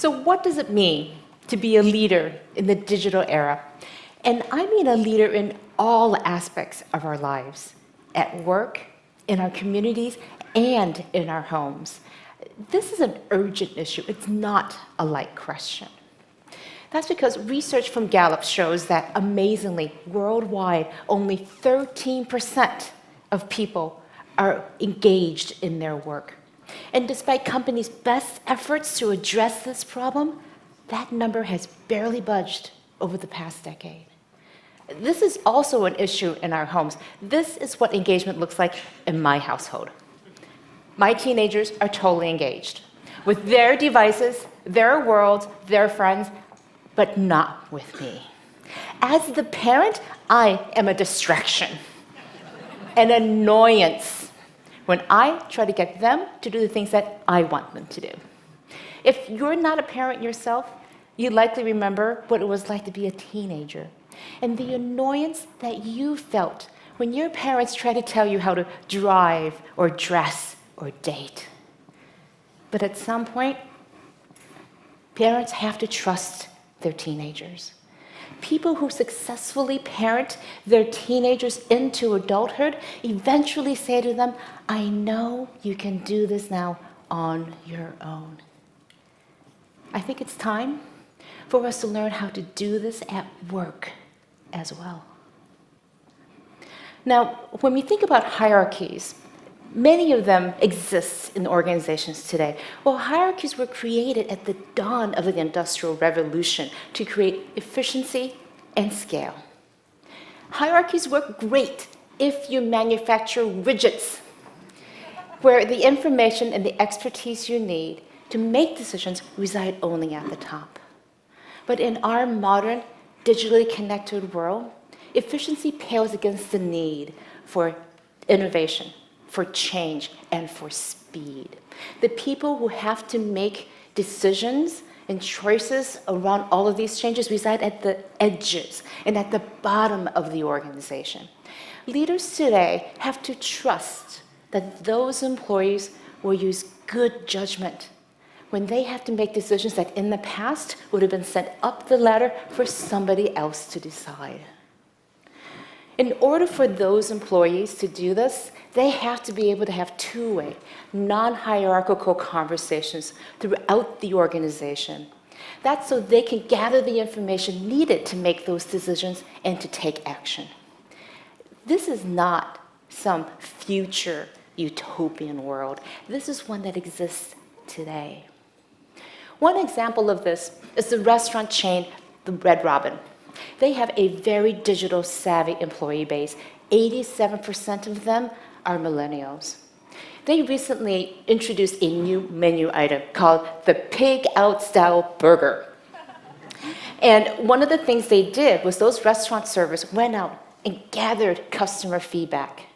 So what does it mean to be a leader in the digital era? And I mean a leader in all aspects of our lives, at work, in our communities, and in our homes. This is an urgent issue. It's not a light question. That's because research from Gallup shows that, amazingly, worldwide, only 13% of people are engaged in their work. And despite companies' best efforts to address this problem, that number has barely budged over the past decade. This is also an issue in our homes. This is what engagement looks like in my household. My teenagers are totally engaged with their devices, their worlds, their friends, but not with me. As the parent, I am a distraction, an annoyance when I try to get them to do the things that I want them to do. If you're not a parent yourself, you likely remember what it was like to be a teenager and the annoyance that you felt when your parents tried to tell you how to drive or dress or date. But at some point, parents have to trust their teenagers. People who successfully parent their teenagers into adulthood eventually say to them, I know you can do this now on your own. I think it's time for us to learn how to do this at work as well. Now, when we think about hierarchies, many of them exist in organizations today. Well, hierarchies were created at the dawn of the Industrial Revolution to create efficiency and scale. Hierarchies work great if you manufacture widgets where the information and the expertise you need to make decisions reside only at the top. But in our modern, digitally connected world, efficiency pales against the need for innovation, for change, and for speed. The people who have to make decisions and choices around all of these changes reside at the edges and at the bottom of the organization. Leaders today have to trust that those employees will use good judgment when they have to make decisions that in the past would have been sent up the ladder for somebody else to decide. In order for those employees to do this, they have to be able to have two-way, non-hierarchical conversations throughout the organization. That's so they can gather the information needed to make those decisions and to take action. This is not some future utopian world. This is one that exists today. One example of this is the restaurant chain, the Red Robin. They have a very digital savvy employee base. 87% of them are millennials. They recently introduced a new menu item called the Pig Out Style Burger. And one of the things they did was those restaurant servers went out and gathered customer feedback.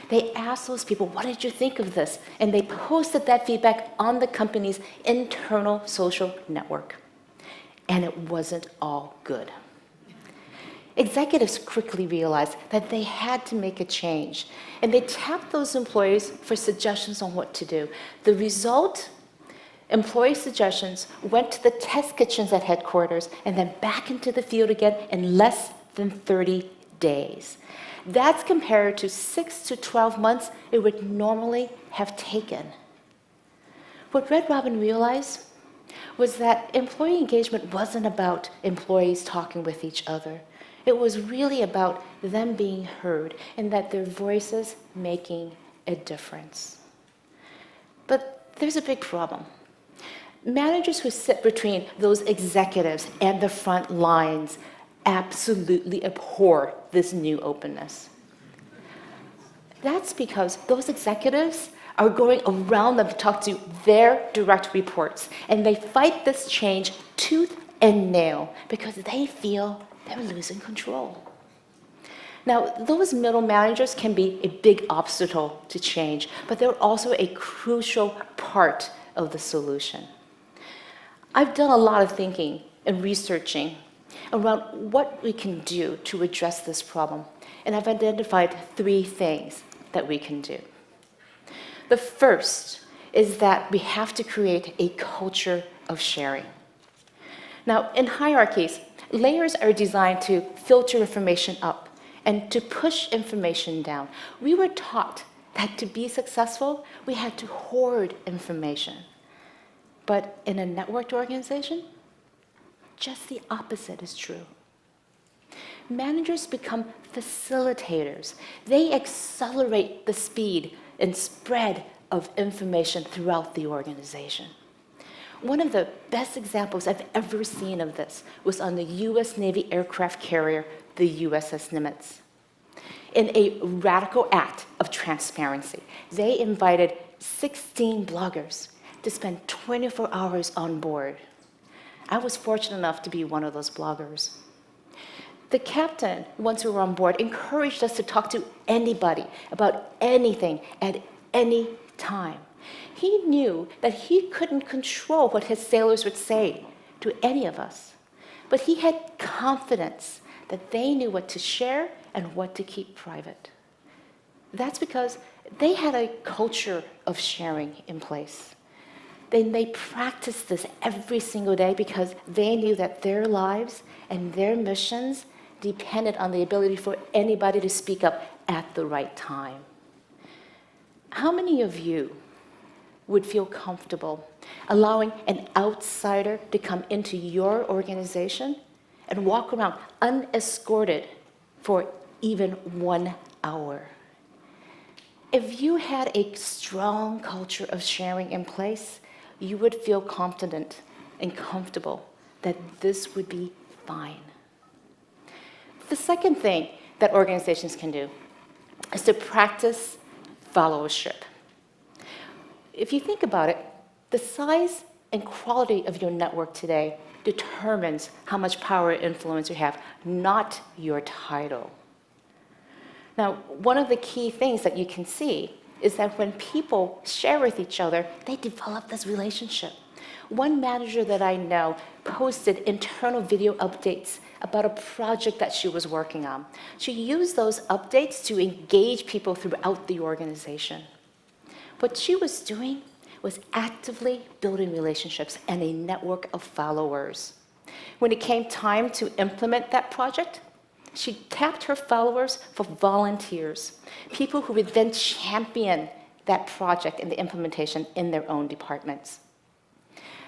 They asked those people, what did you think of this? And they posted that feedback on the company's internal social network. And it wasn't all good. Executives quickly realized that they had to make a change, and they tapped those employees for suggestions on what to do. The result, employee suggestions went to the test kitchens at headquarters and then back into the field again in less than 30 days. That's compared to 6 to 12 months it would normally have taken. What Red Robin realized was that employee engagement wasn't about employees talking with each other. It was really about them being heard and that their voices making a difference. But there's a big problem. Managers who sit between those executives and the front lines absolutely abhor this new openness. That's because those executives are going around them to talk to their direct reports, and they fight this change tooth and nail because they feel they're losing control. Now, those middle managers can be a big obstacle to change, but they're also a crucial part of the solution. I've done a lot of thinking and researching around what we can do to address this problem, and I've identified 3 things that we can do. The first is that we have to create a culture of sharing. Now, in hierarchies, layers are designed to filter information up and to push information down. We were taught that to be successful, we had to hoard information. But in a networked organization, just the opposite is true. Managers become facilitators. They accelerate the speed and spread of information throughout the organization. One of the best examples I've ever seen of this was on the US Navy aircraft carrier, the USS Nimitz. In a radical act of transparency, they invited 16 bloggers to spend 24 hours on board. I was fortunate enough to be one of those bloggers. The captain, once we were on board, encouraged us to talk to anybody about anything at any time. He knew that he couldn't control what his sailors would say to any of us, but he had confidence that they knew what to share and what to keep private. That's because they had a culture of sharing in place. They practiced this every single day because they knew that their lives and their missions depended on the ability for anybody to speak up at the right time. How many of you would feel comfortable allowing an outsider to come into your organization and walk around unescorted for even 1 hour? If you had a strong culture of sharing in place, you would feel confident and comfortable that this would be fine. The second thing that organizations can do is to practice followership. If you think about it, the size and quality of your network today determines how much power and influence you have, not your title. Now, one of the key things that you can see is that when people share with each other, they develop this relationship. One manager that I know posted internal video updates about a project that she was working on. She used those updates to engage people throughout the organization. What she was doing was actively building relationships and a network of followers. When it came time to implement that project, she tapped her followers for volunteers, people who would then champion that project and the implementation in their own departments.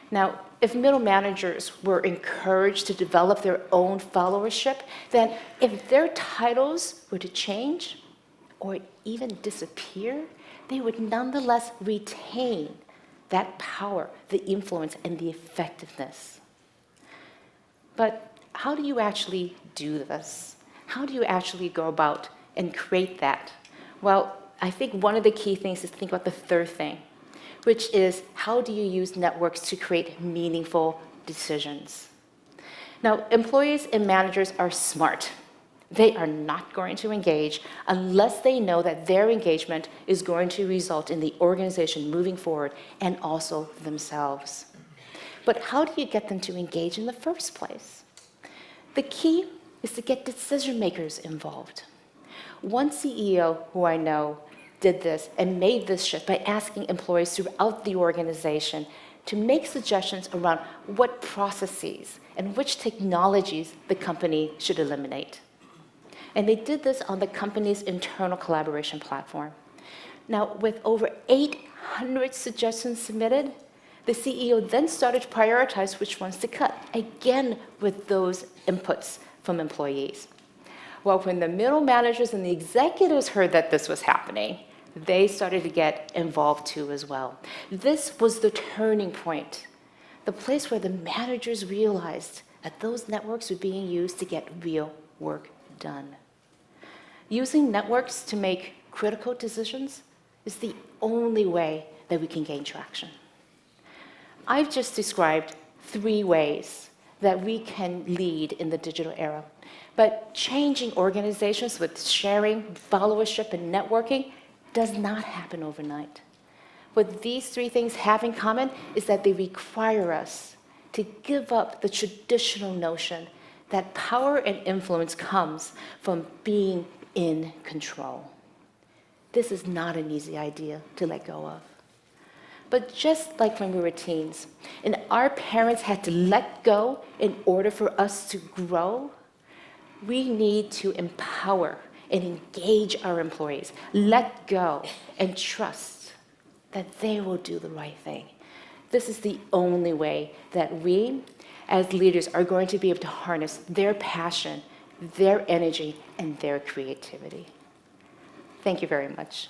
Now, if middle managers were encouraged to develop their own followership, then if their titles were to change or even disappear, they would nonetheless retain that power, the influence, and the effectiveness. But how do you actually do this? How do you actually go about and create that? Well, I think one of the key things is to think about the third thing, which is how do you use networks to create meaningful decisions? Now, employees and managers are smart. They are not going to engage unless they know that their engagement is going to result in the organization moving forward and also themselves. But how do you get them to engage in the first place? The key is to get decision makers involved. One CEO who I know did this and made this shift by asking employees throughout the organization to make suggestions around what processes and which technologies the company should eliminate. And they did this on the company's internal collaboration platform. Now, with over 800 suggestions submitted, the CEO then started to prioritize which ones to cut, again with those inputs from employees. Well, when the middle managers and the executives heard that this was happening, they started to get involved too as well. This was the turning point, the place where the managers realized that those networks were being used to get real work done. Using networks to make critical decisions is the only way that we can gain traction. I've just described 3 ways that we can lead in the digital era, but changing organizations with sharing, followership, and networking does not happen overnight. What these 3 things have in common is that they require us to give up the traditional notion that power and influence comes from being in control. This is not an easy idea to let go of. But just like when we were teens, and our parents had to let go in order for us to grow, we need to empower and engage our employees, let go and trust that they will do the right thing. This is the only way that we, as leaders, are going to be able to harness their passion, their energy, and their creativity. Thank you very much.